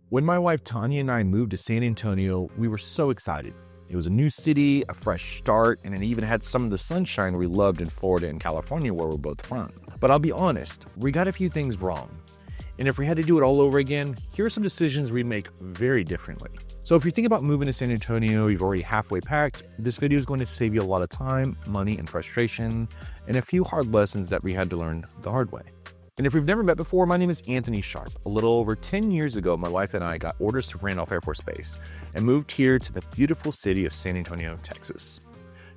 When my wife Tanya and I moved to San Antonio, we were so excited. It was a new city, a fresh start, and it even had some of the sunshine we loved in Florida and California where we're both from. But I'll be honest, we got a few things wrong. And if we had to do it all over again, here are some decisions we'd make very differently. So if you think about moving to San Antonio, you've already halfway packed, this video is going to save you a lot of time, money, and frustration, and a few hard lessons that we had to learn the hard way. And if we've never met before, my name is Anthony Sharp. A little over 10 years ago, my wife and I got orders to Randolph Air Force Base and moved here to the beautiful city of San Antonio, Texas.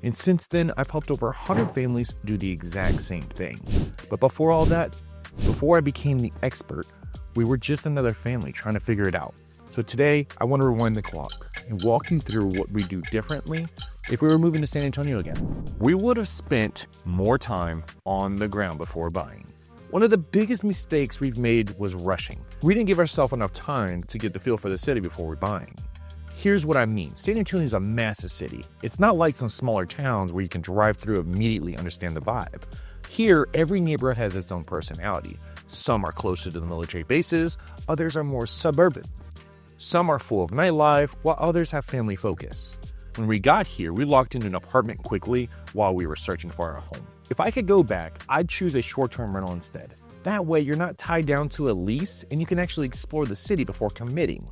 And since then, I've helped over 100 families do the exact same thing. But before all that, before I became the expert, we were just another family trying to figure it out. So today, I want to rewind the clock and walk you through what we do differently if we were moving to San Antonio again. We would have spent more time on the ground before buying. One of the biggest mistakes we've made was rushing. We didn't give ourselves enough time to get the feel for the city before we're buying. Here's what I mean. San Antonio is a massive city. It's not like some smaller towns where you can drive through and immediately understand the vibe. Here, every neighborhood has its own personality. Some are closer to the military bases, others are more suburban. Some are full of nightlife, while others have family focus. When we got here, we locked into an apartment quickly while we were searching for our home. If I could go back, I'd choose a short-term rental instead. That way, you're not tied down to a lease and you can actually explore the city before committing.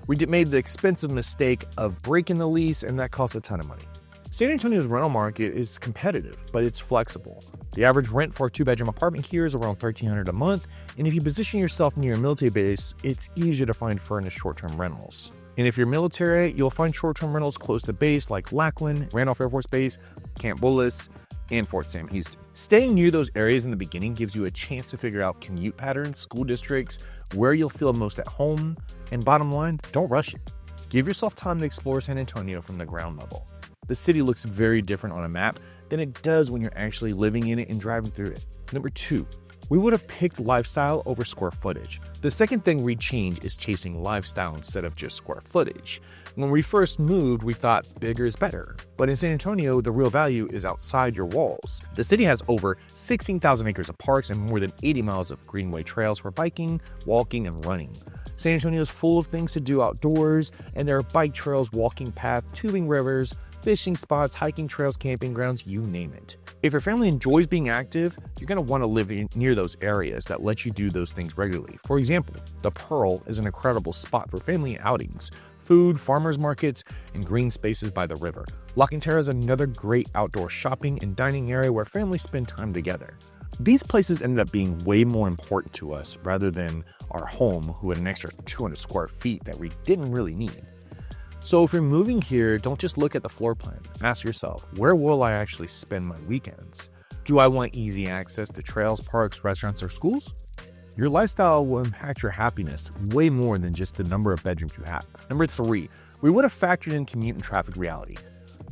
We made the expensive mistake of breaking the lease, and that cost a ton of money. San Antonio's rental market is competitive, but it's flexible. The average rent for a 2-bedroom apartment here is around $1,300 a month, and if you position yourself near a military base, it's easier to find furnished short-term rentals. And if you're military, you'll find short-term rentals close to base like Lackland, Randolph Air Force Base, Camp Bullis, and Fort Sam Houston. Staying near those areas in the beginning gives you a chance to figure out commute patterns, school districts, where you'll feel most at home, and bottom line, don't rush it. Give yourself time to explore San Antonio from the ground level. The city looks very different on a map than it does when you're actually living in it and driving through it. Number 2, we would have picked lifestyle over square footage. The second thing we'd change is chasing lifestyle instead of just square footage. When we first moved, we thought bigger is better. But in San Antonio, the real value is outside your walls. The city has over 16,000 acres of parks and more than 80 miles of greenway trails for biking, walking, and running. San Antonio is full of things to do outdoors, and there are bike trails, walking paths, tubing rivers, fishing spots, hiking trails, camping grounds, you name it. If your family enjoys being active, you're going to want to live near those areas that let you do those things regularly. For example, the Pearl is an incredible spot for family outings, food, farmers markets, and green spaces by the river. La Cantera is another great outdoor shopping and dining area where families spend time together. These places ended up being way more important to us rather than our home, who had an extra 200 square feet that we didn't really need. So if you're moving here, don't just look at the floor plan. Ask yourself, where will I actually spend my weekends? Do I want easy access to trails, parks, restaurants, or schools? Your lifestyle will impact your happiness way more than just the number of bedrooms you have. Number 3, we would have factored in commute and traffic reality.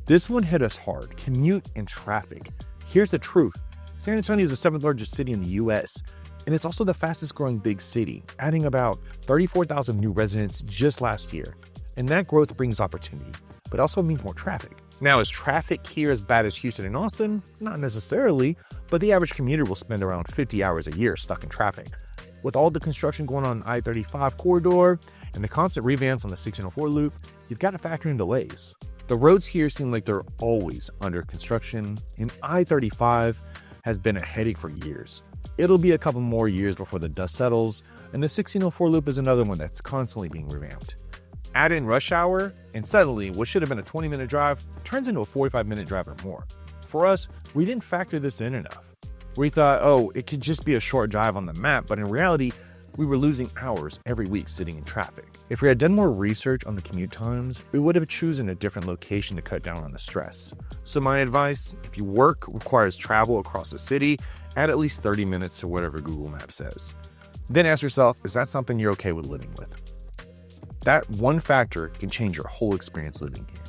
This one hit us hard, commute and traffic. Here's the truth. San Antonio is the 7th largest city in the US, and it's also the fastest growing big city, adding about 34,000 new residents just last year. And that growth brings opportunity, but also means more traffic. Now, is traffic here as bad as Houston and Austin? Not necessarily, but the average commuter will spend around 50 hours a year stuck in traffic. With all the construction going on I-35 corridor and the constant revamps on the 1604 loop, you've got to factor in delays. The roads here seem like they're always under construction, and I-35 has been a headache for years. It'll be a couple more years before the dust settles, and the 1604 loop is another one that's constantly being revamped. Add in rush hour, and suddenly what should have been a 20-minute drive turns into a 45-minute drive or more. For us, we didn't factor this in enough. We thought, it could just be a short drive on the map, but in reality, we were losing hours every week sitting in traffic. If we had done more research on the commute times, we would have chosen a different location to cut down on the stress. So my advice, if your work requires travel across the city, add at least 30 minutes to whatever Google Maps says. Then ask yourself, is that something you're okay with living with? That one factor can change your whole experience living here.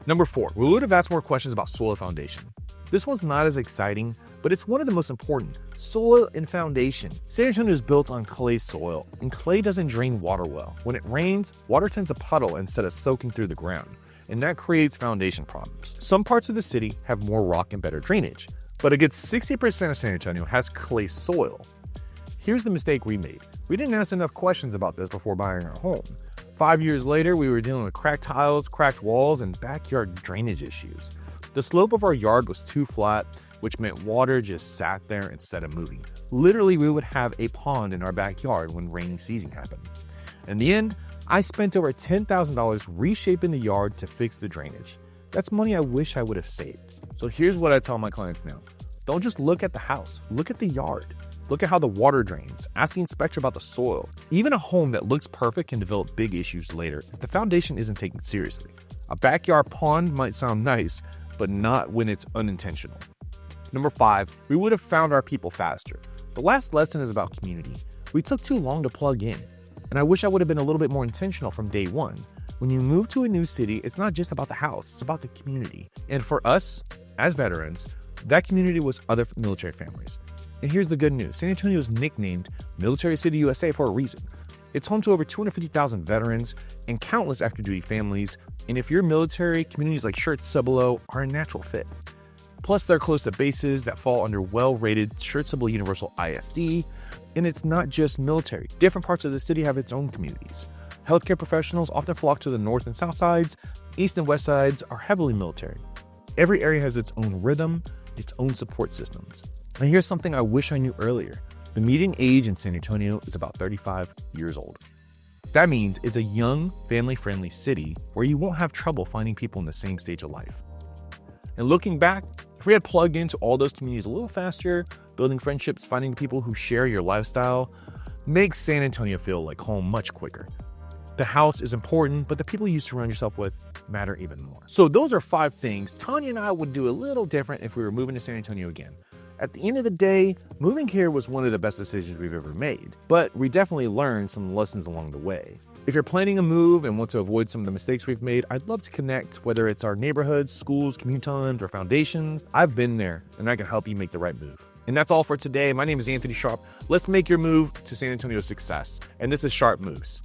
Number 4, we would have asked more questions about soil foundation. This one's not as exciting, but it's one of the most important. Soil and foundation. San Antonio is built on clay soil, and clay doesn't drain water well. When it rains, water tends to puddle instead of soaking through the ground, and that creates foundation problems. Some parts of the city have more rock and better drainage, but a good 60% of San Antonio has clay soil. Here's the mistake we made. We didn't ask enough questions about this before buying our home. 5 years later, we were dealing with cracked tiles, cracked walls, and backyard drainage issues. The slope of our yard was too flat, which meant water just sat there instead of moving. Literally, we would have a pond in our backyard when rainy season happened. In the end, I spent over $10,000 reshaping the yard to fix the drainage. That's money I wish I would have saved. So here's what I tell my clients now. Don't just look at the house, look at the yard. Look at how the water drains. Ask the inspector about the soil. Even a home that looks perfect can develop big issues later if the foundation isn't taken seriously. A backyard pond might sound nice, but not when it's unintentional. Number 5, we would have found our people faster. The last lesson is about community. We took too long to plug in, and I wish I would have been a little bit more intentional from day one. When you move to a new city, it's not just about the house, it's about the community. And for us, as veterans, that community was other military families. And here's the good news. San Antonio is nicknamed Military City USA for a reason. It's home to over 250,000 veterans and countless active duty families. And if you're military, communities like Schertz-Cibolo are a natural fit. Plus, they're close to bases that fall under well-rated Schertz-Cibolo Universal ISD. And it's not just military. Different parts of the city have its own communities. Healthcare professionals often flock to the north and south sides. East and west sides are heavily military. Every area has its own rhythm, its own support systems. And here's something I wish I knew earlier. The median age in San Antonio is about 35 years old. That means it's a young, family-friendly city where you won't have trouble finding people in the same stage of life. And looking back, if we had plugged into all those communities a little faster, building friendships, finding people who share your lifestyle, makes San Antonio feel like home much quicker. The house is important, but the people you surround yourself with matter even more. So those are 5 things Tanya and I would do a little different if we were moving to San Antonio again. At the end of the day, moving here was one of the best decisions we've ever made, but we definitely learned some lessons along the way. If you're planning a move and want to avoid some of the mistakes we've made, I'd love to connect, whether it's our neighborhoods, schools, commute times, or foundations. I've been there, and I can help you make the right move. And that's all for today. My name is Anthony Sharp. Let's make your move to San Antonio a success. And this is Sharp Moves.